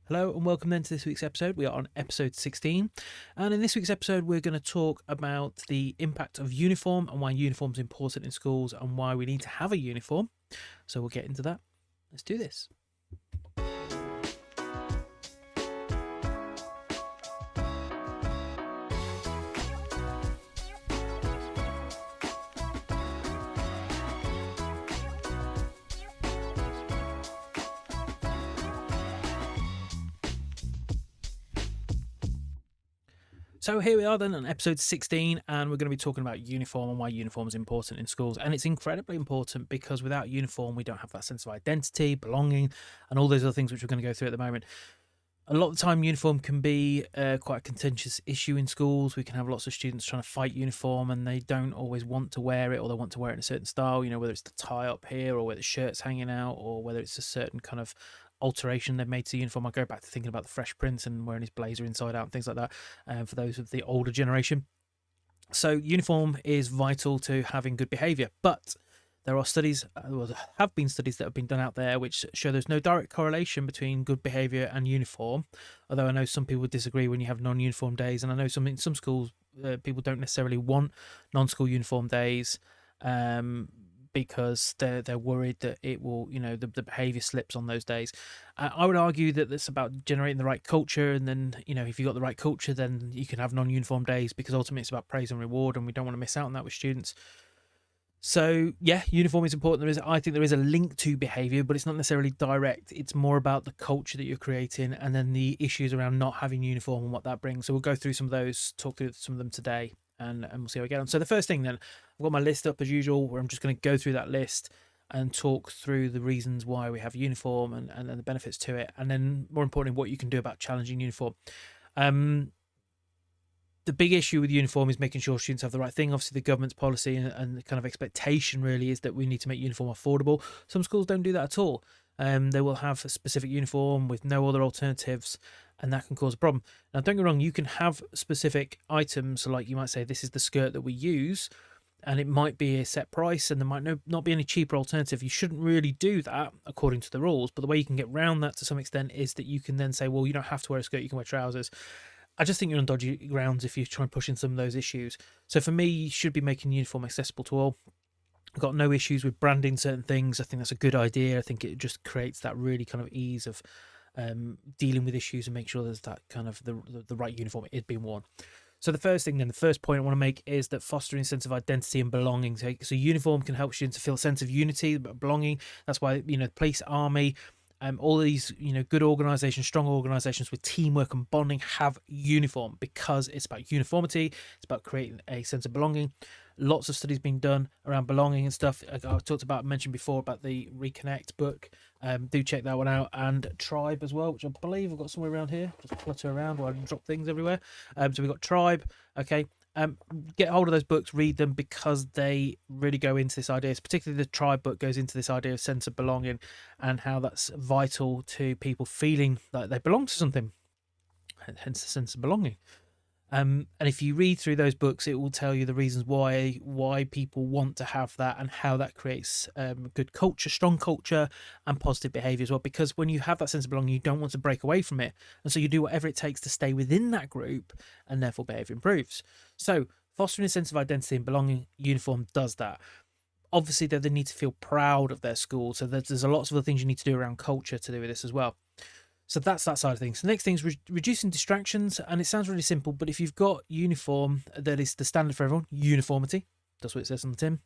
Hello and welcome then to this week's episode. We are on episode 16, and in this week's episode we're going to talk about the impact of uniform and why uniform is important in schools and why we need to have a uniform. So we'll get into that. Let's do this. So here we are then on episode 16, and we're going to be talking about uniform and why uniform is important in schools. And it's incredibly important because without uniform, we don't have that sense of identity, belonging, and all those other things which we're going to go through at the moment. A lot of the time, uniform can be quite a contentious issue in schools. We can have lots of students trying to fight uniform and they don't always want to wear it, or they want to wear it in a certain style, whether it's the tie up here or whether the shirt's hanging out or whether it's a certain kind of alteration they've made to the uniform. I go back to thinking about the Fresh Prince and wearing his blazer inside out and things like that for those of the older generation. So uniform is vital to having good behaviour, but there are studies, have been studies that have been done out there which show there's no direct correlation between good behaviour and uniform, although I know some people disagree when you have non-uniform days, and I know in some schools people don't necessarily want non-school uniform days because they're worried that it will, the behaviour slips on those days. I would argue that it's about generating the right culture, and then, if you've got the right culture, then you can have non-uniform days, because ultimately it's about praise and reward, and we don't want to miss out on that with students. So yeah, uniform is important. I think there is a link to behaviour, but it's not necessarily direct. It's more about the culture that you're creating, and then the issues around not having uniform and what that brings. So we'll go through some of those, talk through some of them today, and we'll see how we get on. So the first thing then, I've got my list up as usual, where I'm just going to go through that list and talk through the reasons why we have uniform and the benefits to it, and then more importantly, what you can do about challenging uniform. The big issue with uniform is making sure students have the right thing. Obviously, the government's policy and the kind of expectation really is that we need to make uniform affordable. Some schools don't do that at all. They will have a specific uniform with no other alternatives, and that can cause a problem. Now, don't get me wrong, you can have specific items, like you might say, this is the skirt that we use, and it might be a set price, and there might not be any cheaper alternative. You shouldn't really do that according to the rules, but the way you can get around that to some extent is that you can then say, well, you don't have to wear a skirt, you can wear trousers. I just think you're on dodgy grounds if you try and push in some of those issues. So for me, you should be making uniform accessible to all. I've got no issues with branding certain things. I think that's a good idea. I think it just creates that really kind of ease of dealing with issues and make sure there's that kind of the right uniform is being worn. So the first point I want to make is that fostering a sense of identity and belonging. So uniform can help students to feel a sense of unity, belonging. That's why, police, army, all these, good organisations, strong organisations with teamwork and bonding have uniform, because it's about uniformity. It's about creating a sense of belonging. Lots of studies being done around belonging and stuff. I mentioned before about the Reconnect book. Do check that one out, and Tribe as well, which I believe I've got somewhere around here. Just clutter around while I drop things everywhere. So we've got Tribe. Okay. Get hold of those books, read them, because they really go into this idea. Particularly the Tribe book goes into this idea of sense of belonging and how that's vital to people feeling like they belong to something, hence the sense of belonging. And if you read through those books, it will tell you the reasons why people want to have that, and how that creates good culture, strong culture, and positive behaviour as well. Because when you have that sense of belonging, you don't want to break away from it, and so you do whatever it takes to stay within that group, and therefore behaviour improves. So fostering a sense of identity and belonging, uniform does that. Obviously, they need to feel proud of their school, so there's a lot of other things you need to do around culture to do with this as well. So that's that side of things. The next thing is reducing distractions, and it sounds really simple, but if you've got uniform that is the standard for everyone, uniformity, that's what it says on the tin,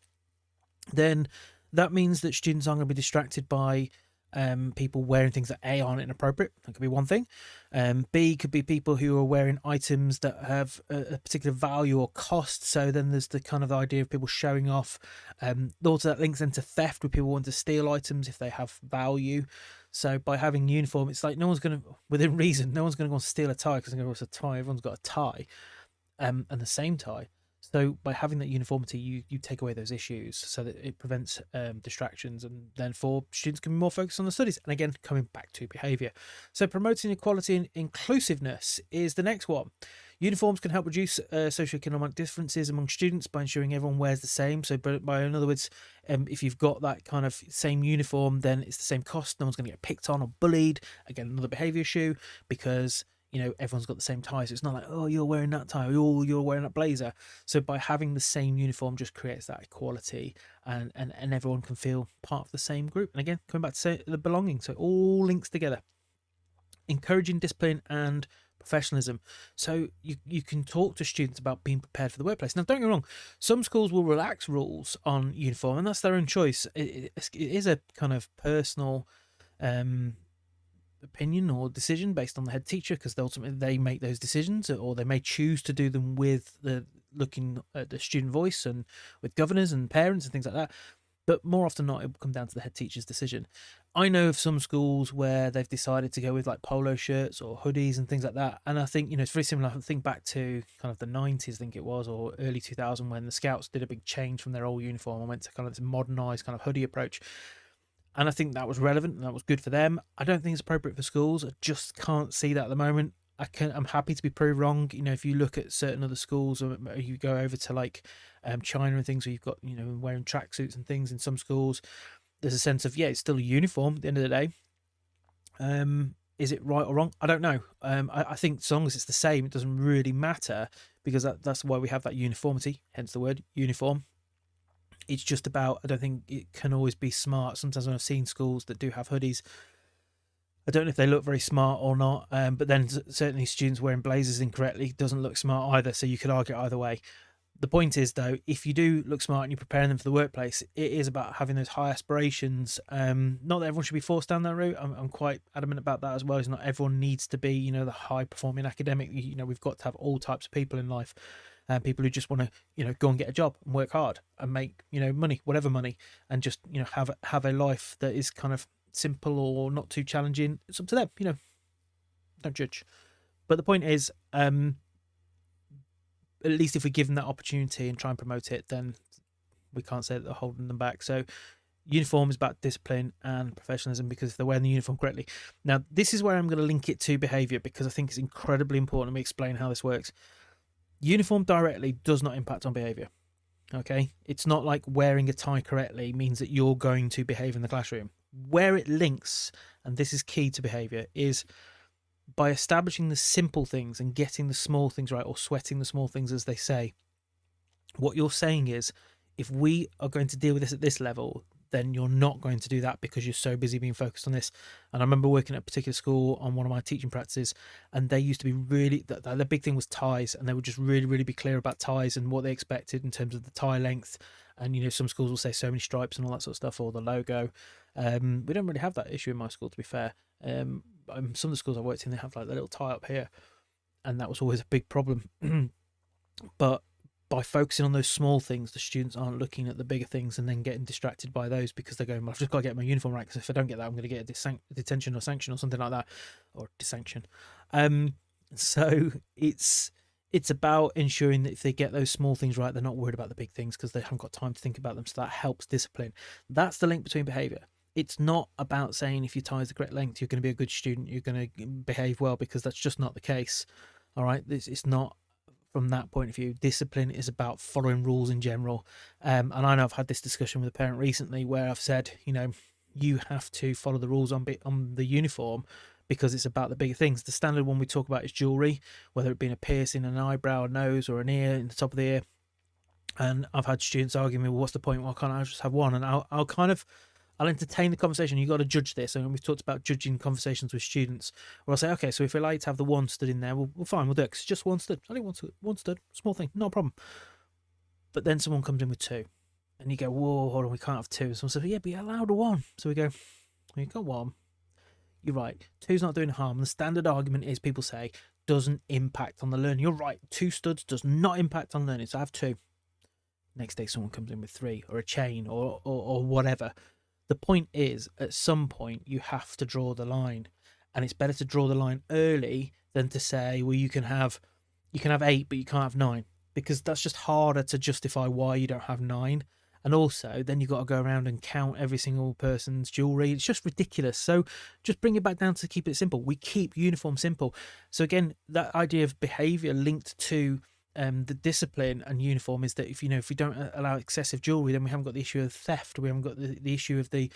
then that means that students aren't going to be distracted by people wearing things that A, aren't inappropriate. That could be one thing. B, could be people who are wearing items that have a particular value or cost. So then there's the kind of idea of people showing off. Also, that links into theft, where people want to steal items if they have value. So by having uniform, it's like no one's going to, within reason, no one's going to go and steal a tie, because it's a tie. Everyone's got a tie, and the same tie. So by having that uniformity, you take away those issues, so that it prevents distractions, and then for students can be more focused on the studies. And again, coming back to behaviour. So promoting equality and inclusiveness is the next one. Uniforms can help reduce socioeconomic differences among students by ensuring everyone wears the same. So, in other words, if you've got that kind of same uniform, then it's the same cost. No one's going to get picked on or bullied. Again, another behaviour issue, because everyone's got the same tie. So it's not like, oh, you're wearing that tie, or you're wearing that blazer. So by having the same uniform just creates that equality, and everyone can feel part of the same group. And again, coming back to say the belonging, so it all links together. Encouraging discipline and professionalism. So you can talk to students about being prepared for the workplace. Now, don't get me wrong, some schools will relax rules on uniform, and that's their own choice. It is a kind of personal opinion or decision based on the head teacher, because ultimately they make those decisions, or they may choose to do them with looking at the student voice and with governors and parents and things like that. But more often than not, it will come down to the head teacher's decision. I know of some schools where they've decided to go with like polo shirts or hoodies and things like that. And I think, it's very similar. I think back to kind of the 90s, I think it was, or early 2000, when the Scouts did a big change from their old uniform and went to kind of this modernized kind of hoodie approach. And I think that was relevant and that was good for them. I don't think it's appropriate for schools. I just can't see that at the moment. I'm happy to be proved wrong. If you look at certain other schools, or you go over to like China and things, where you've got wearing tracksuits and things in some schools, there's a sense of, it's still a uniform at the end of the day. Is it right or wrong? I don't know. I think as long as it's the same, it doesn't really matter, because that's why we have that uniformity, hence the word uniform. It's just about, I don't think it can always be smart. Sometimes when I've seen schools that do have hoodies, I don't know if they look very smart or not, but then certainly students wearing blazers incorrectly doesn't look smart either, so you could argue either way. The point is, though, if you do look smart and you're preparing them for the workplace, it is about having those high aspirations. Not that everyone should be forced down that route. I'm quite adamant about that as well. Is not everyone needs to be, the high-performing academic. We've got to have all types of people in life. People who just want to, go and get a job and work hard and make, money, whatever money, and just, have a life that is kind of simple or not too challenging. It's up to them, don't judge. But the point is, at least if we give them that opportunity and try and promote it, then we can't say that they're holding them back. So uniform is about discipline and professionalism, because if they're wearing the uniform correctly. Now, this is where I'm going to link it to behaviour, because I think it's incredibly important. Let me explain how this works. Uniform directly does not impact on behaviour. Okay, it's not like wearing a tie correctly means that you're going to behave in the classroom. Where it links, and this is key to behaviour, is by establishing the simple things and getting the small things right, or sweating the small things, as they say. What you're saying is, if we are going to deal with this at this level, then you're not going to do that because you're so busy being focused on this. And I remember working at a particular school on one of my teaching practices, and they used to be really, the big thing was ties, and they would just really, really be clear about ties and what they expected in terms of the tie length. And, some schools will say so many stripes and all that sort of stuff, or the logo. We don't really have that issue in my school, to be fair. Some of the schools I worked in, they have like the little tie up here, and that was always a big problem. But by focusing on those small things, the students aren't looking at the bigger things and then getting distracted by those, because they're going, well, I've just got to get my uniform right, because if I don't get that, I'm going to get a detention or sanction or something like that, or desanction. So it's about ensuring that if they get those small things right, they're not worried about the big things, because they haven't got time to think about them. So that helps discipline. That's the link between behaviour. It's not about saying if your tie is the correct length, you're going to be a good student, you're going to behave well, because that's just not the case. All right, it's not from that point of view. Discipline is about following rules in general. And I know I've had this discussion with a parent recently where I've said, you have to follow the rules on the uniform, because it's about the bigger things. The standard one we talk about is jewellery, whether it be a piercing, an eyebrow, a nose, or an ear in the top of the ear. And I've had students argue me, well, what's the point? Why can't I just have one? And I'll entertain the conversation. You've got to judge this. And we've talked about judging conversations with students, where I'll say, okay, so if we like to have the one stud in there, well fine, we'll do it, because it's just one stud. I think one stud, small thing, no problem. But then someone comes in with two, and you go, whoa, hold on, we can't have two. And someone says, yeah, but you're allowed a one. So we go, well, you got one. You're right, two's not doing harm. And the standard argument is, people say, doesn't impact on the learning. You're right, two studs does not impact on learning, so I have two. Next day someone comes in with three, or a chain, or whatever. The point is, at some point, you have to draw the line, and it's better to draw the line early than to say, well, you can have 8, but you can't have 9, because that's just harder to justify why you don't have 9. And also then you've got to go around and count every single person's jewelry. It's just ridiculous. So just bring it back down to keep it simple. We keep uniform simple. So again, that idea of behavior linked to the discipline and uniform is that if we don't allow excessive jewelry, then we haven't got the issue of theft. We haven't got the issue of the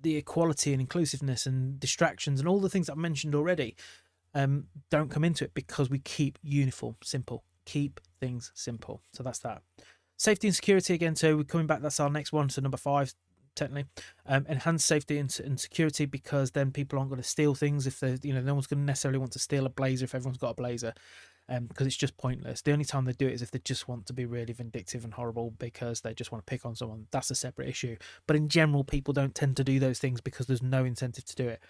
equality and inclusiveness and distractions and all the things that I mentioned already. Don't come into it, because we keep uniform simple. Keep things simple. So that's that. Safety and security again. So we're coming back. That's our next one. So number 5, technically, enhance safety and security, because then people aren't going to steal things. If they, no one's going to necessarily want to steal a blazer if everyone's got a blazer, because it's just pointless. The only time they do it is if they just want to be really vindictive and horrible because they just want to pick on someone. That's a separate issue. But in general, people don't tend to do those things because there's no incentive to do it.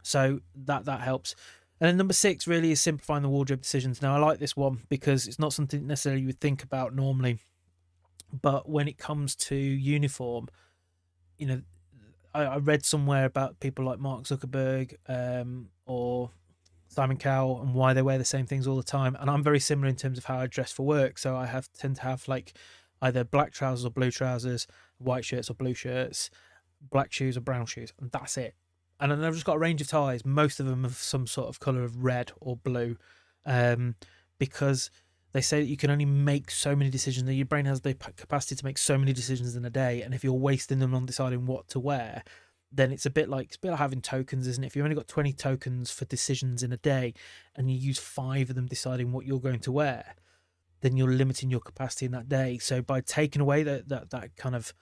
So that helps. And then number 6 really is simplifying the wardrobe decisions. Now, I like this one because it's not something necessarily you would think about normally. But when it comes to uniform, I read somewhere about people like Mark Zuckerberg or Simon Cowell and why they wear the same things all the time. And I'm very similar in terms of how I dress for work. So I tend to have like either black trousers or blue trousers, white shirts or blue shirts, black shoes or brown shoes, and that's it. And then I've just got a range of ties, most of them of some sort of colour of red or blue, because they say that you can only make so many decisions, that your brain has the capacity to make so many decisions in a day, and if you're wasting them on deciding what to wear, then it's a bit like having tokens, isn't it? If you've only got 20 tokens for decisions in a day and you use 5 of them deciding what you're going to wear, then you're limiting your capacity in that day. So by taking away that kind of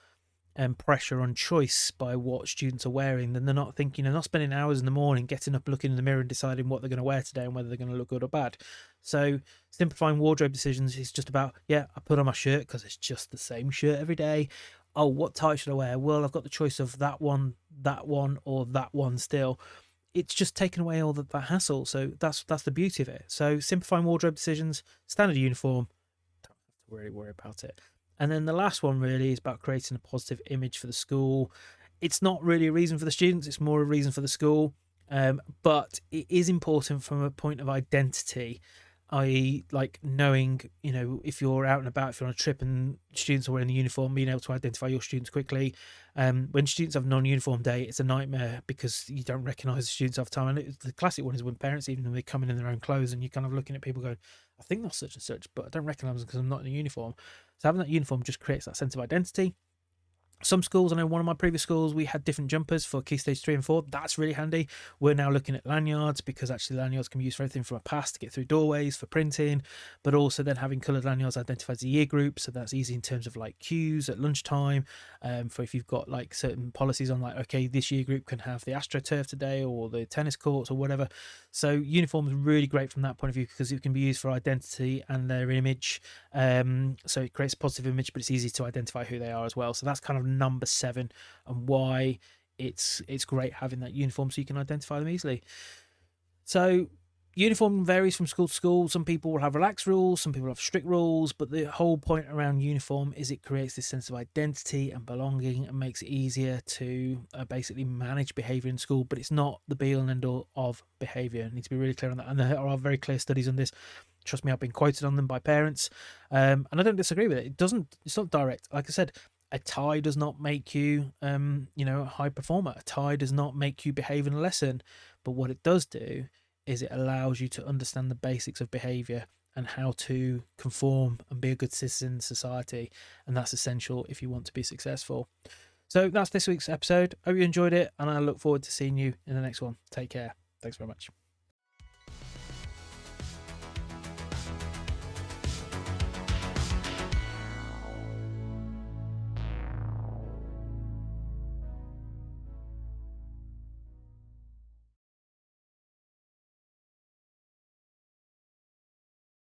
pressure on choice by what students are wearing, then they're not thinking, they're not spending hours in the morning getting up, looking in the mirror and deciding what they're going to wear today and whether they're going to look good or bad. So simplifying wardrobe decisions is just about, I put on my shirt because it's just the same shirt every day. Oh, what tie should I wear? Well, I've got the choice of that one, or that one still. It's just taken away all that hassle. So that's the beauty of it. So simplifying wardrobe decisions, standard uniform, don't have to really worry about it. And then the last one really is about creating a positive image for the school. It's not really a reason for the students, it's more a reason for the school. But it is important from a point of identity, i.e. like knowing, if you're out and about, if you're on a trip and students are wearing the uniform, being able to identify your students quickly. When students have non-uniform day, it's a nightmare because you don't recognise the students half the time. And the classic one is when parents, even when they come in their own clothes, and you're kind of looking at people going, I think that's such and such, but I don't recognise them because I'm not in a uniform. So having that uniform just creates that sense of identity. Some schools, I know one of my previous schools, we had different jumpers for Key Stage 3 and 4. That's really handy. We're now looking at lanyards, because actually lanyards can be used for everything from a pass to get through doorways, for printing, but also then having coloured lanyards identifies the year group. So that's easy in terms of like cues at lunchtime, for if you've got like certain policies on like, okay, this year group can have the AstroTurf today or the tennis courts or whatever. So uniform is really great from that point of view because it can be used for identity and their image. So it creates a positive image, but it's easy to identify who they are as well. So that's kind of number 7 and why it's great having that uniform, so you can identify them easily. So uniform varies from school to school. Some people will have relaxed rules, some people have strict rules, but the whole point around uniform is it creates this sense of identity and belonging and makes it easier to basically manage behaviour in school. But it's not the be all and end all of behaviour. I need to be really clear on that, and there are very clear studies on this. Trust me, I've been quoted on them by parents, and I don't disagree with it. It's not direct. Like I said, a tie does not make you, a high performer. A tie does not make you behave in a lesson. But what it does do is it allows you to understand the basics of behaviour and how to conform and be a good citizen in society. And that's essential if you want to be successful. So that's this week's episode. Hope you enjoyed it, and I look forward to seeing you in the next one. Take care. Thanks very much.